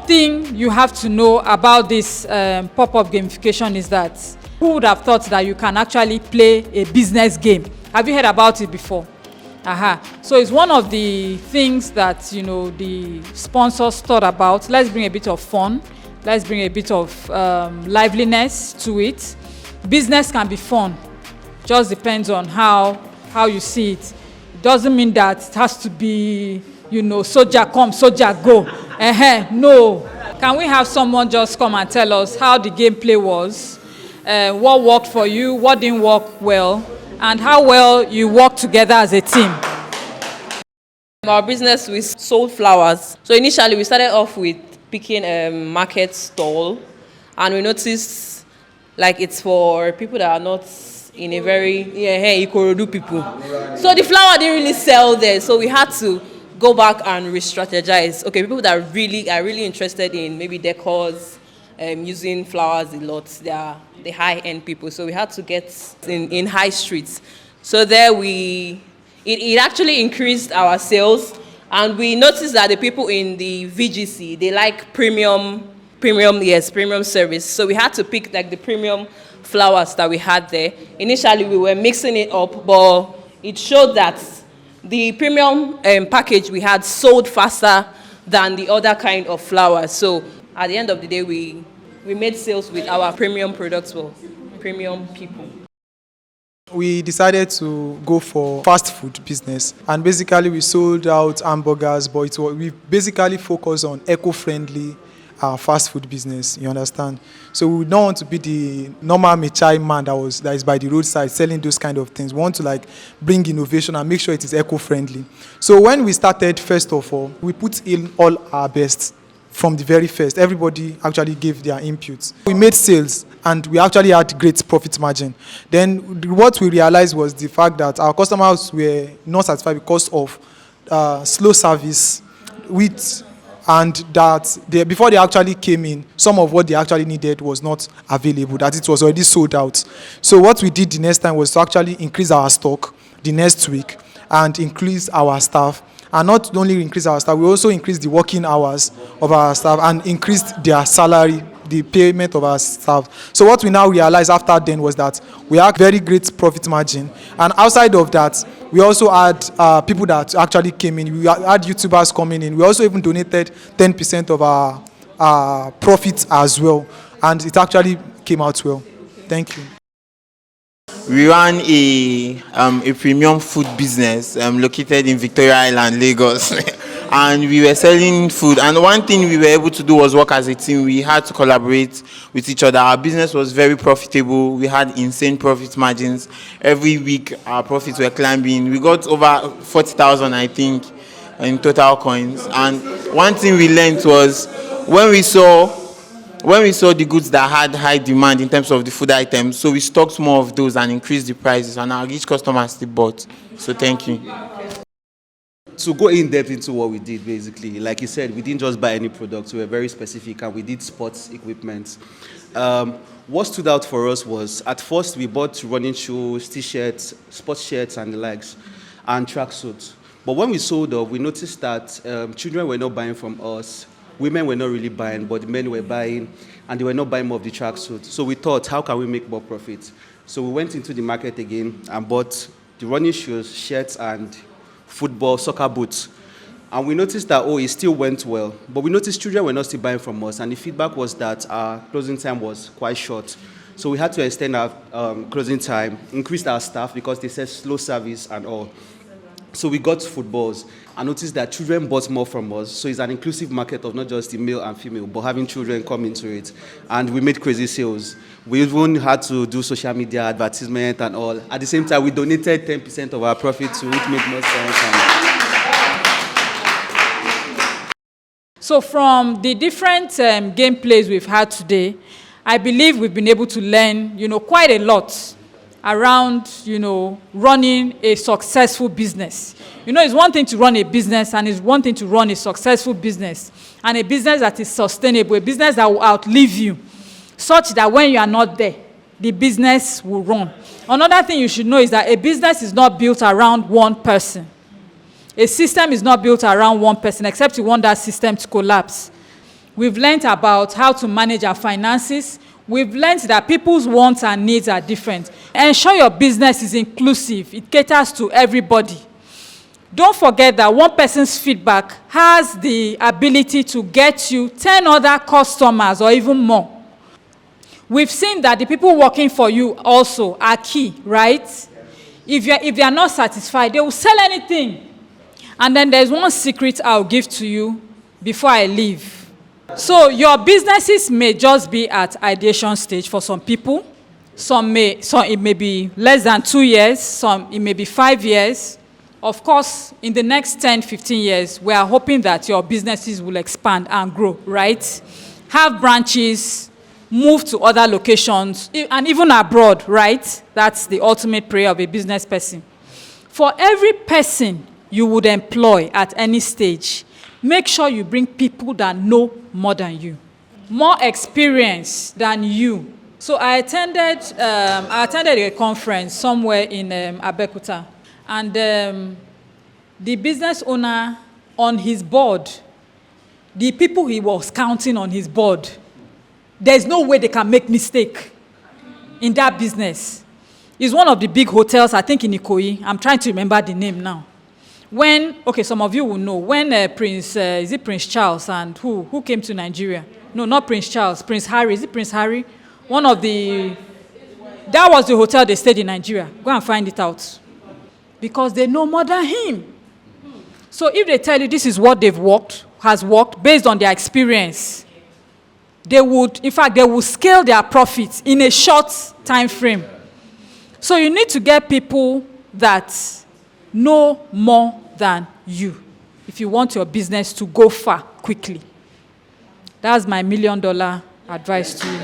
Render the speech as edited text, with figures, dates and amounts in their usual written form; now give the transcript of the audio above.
thing you have to know about this pop-up gamification is that who would have thought that you can actually play a business game? Have you heard about it before? So it's one of the things that the sponsors thought about. Let's bring a bit of fun. Let's bring a bit of liveliness to it. Business can be fun. Just depends on how you see it. It doesn't mean that it has to be, soldier come, soldier go. No. Can we have someone just come and tell us how the gameplay was, what worked for you, what didn't work well, and how well you work together as a team? Our business, we sold flowers. So initially we started off with picking a market stall, and we noticed like it's for people that are not in a very Ikorodu people. So the flower didn't really sell there, so we had to go back and re-strategize. Okay, people that are really interested in maybe decors, using flowers a lot, they are the high-end people. So we had to get in high streets. So there it actually increased our sales, and we noticed that the people in the VGC, they like premium service. So we had to pick like the premium flowers that we had there. Initially we were mixing it up, but it showed that the premium package we had sold faster than the other kind of flowers. So at the end of the day, we made sales with our premium products for premium people. We decided to go for fast food business, and basically we sold out hamburgers, but we basically focused on eco-friendly fast food business, you understand? So we don't want to be the normal Mechai man that is by the roadside selling those kind of things. We want to bring innovation and make sure it is eco-friendly. So when we started, first of all, we put in all our best from the very first. Everybody actually gave their inputs. We made sales, and we actually had great profit margin. Then what we realized was the fact that our customers were not satisfied because of slow service, and that before they actually came in, some of what they actually needed was not available, that it was already sold out. So what we did the next time was to actually increase our stock the next week and increase our staff. And not only increase our staff, we also increased the working hours of our staff and increased their salary, the payment of our staff. So what we now realized after then was that we had very great profit margin. And outside of that, we also had people that actually came in. We had YouTubers coming in. We also even donated 10% of our profits as well. And it actually came out well. Thank you. We ran a premium food business located in Victoria Island, Lagos. And we were selling food. And one thing we were able to do was work as a team. We had to collaborate with each other. Our business was very profitable. We had insane profit margins. Every week, our profits were climbing. We got over 40,000, I think, in total coins. And one thing we learned was when we saw the goods that had high demand in terms of the food items, so we stocked more of those and increased the prices, and our each customer still bought. So thank you. To go in depth into what we did, basically, like you said, we didn't just buy any products. We were very specific, and we did sports equipment. What stood out for us was, at first, we bought running shoes, t-shirts, sports shirts, and the likes, and tracksuits. But when we sold up, we noticed that children were not buying from us. Women were not really buying, but the men were buying, and they were not buying more of the tracksuit. So we thought, how can we make more profit? So we went into the market again and bought the running shoes, shirts, and football, soccer boots. And we noticed that, it still went well. But we noticed children were not still buying from us, and the feedback was that our closing time was quite short. So we had to extend our closing time, increased our staff because they said slow service and all. So we got footballs. I noticed that children bought more from us. So it's an inclusive market of not just the male and female, but having children come into it. And we made crazy sales. We even had to do social media advertisement and all. At the same time, we donated 10% of our profit to which made more sense. So from the different gameplays we've had today, I believe we've been able to learn, quite a lot around, running a successful business. It's one thing to run a business, and it's one thing to run a successful business, and a business that is sustainable, a business that will outlive you, such that when you are not there, the business will run. Another thing you should know is that a business is not built around one person. A system is not built around one person, except you want that system to collapse. We've learned about how to manage our finances. We've learned that people's wants and needs are different. Ensure your business is inclusive. It caters to everybody. Don't forget that one person's feedback has the ability to get you 10 other customers or even more. We've seen that the people working for you also are key, right? If they are not satisfied, they will sell anything. And then there's one secret I'll give to you before I leave. So your businesses may just be at ideation stage for some people. Some it may be less than 2 years. Some it may be 5 years. Of course, in the next 10, 15 years, we are hoping that your businesses will expand and grow, right? Have branches, move to other locations, and even abroad, right? That's the ultimate prayer of a business person. For every person you would employ at any stage, make sure you bring people that know more than you, more experience than you. So I attended a conference somewhere in Abeokuta, and the business owner on his board, the people he was counting on his board, there's no way they can make mistake in that business. It's one of the big hotels, I think in Ikoyi. I'm trying to remember the name now. Some of you will know, when is it Prince Charles and who came to Nigeria? No, not Prince Charles, Prince Harry. Is it Prince Harry? That was the hotel they stayed in Nigeria. Go and find it out. Because they know more than him. So if they tell you this is what has worked based on their experience, they will scale their profits in a short time frame. So you need to get people that know more than you if you want your business to go far quickly. That's my $1 million advice to you.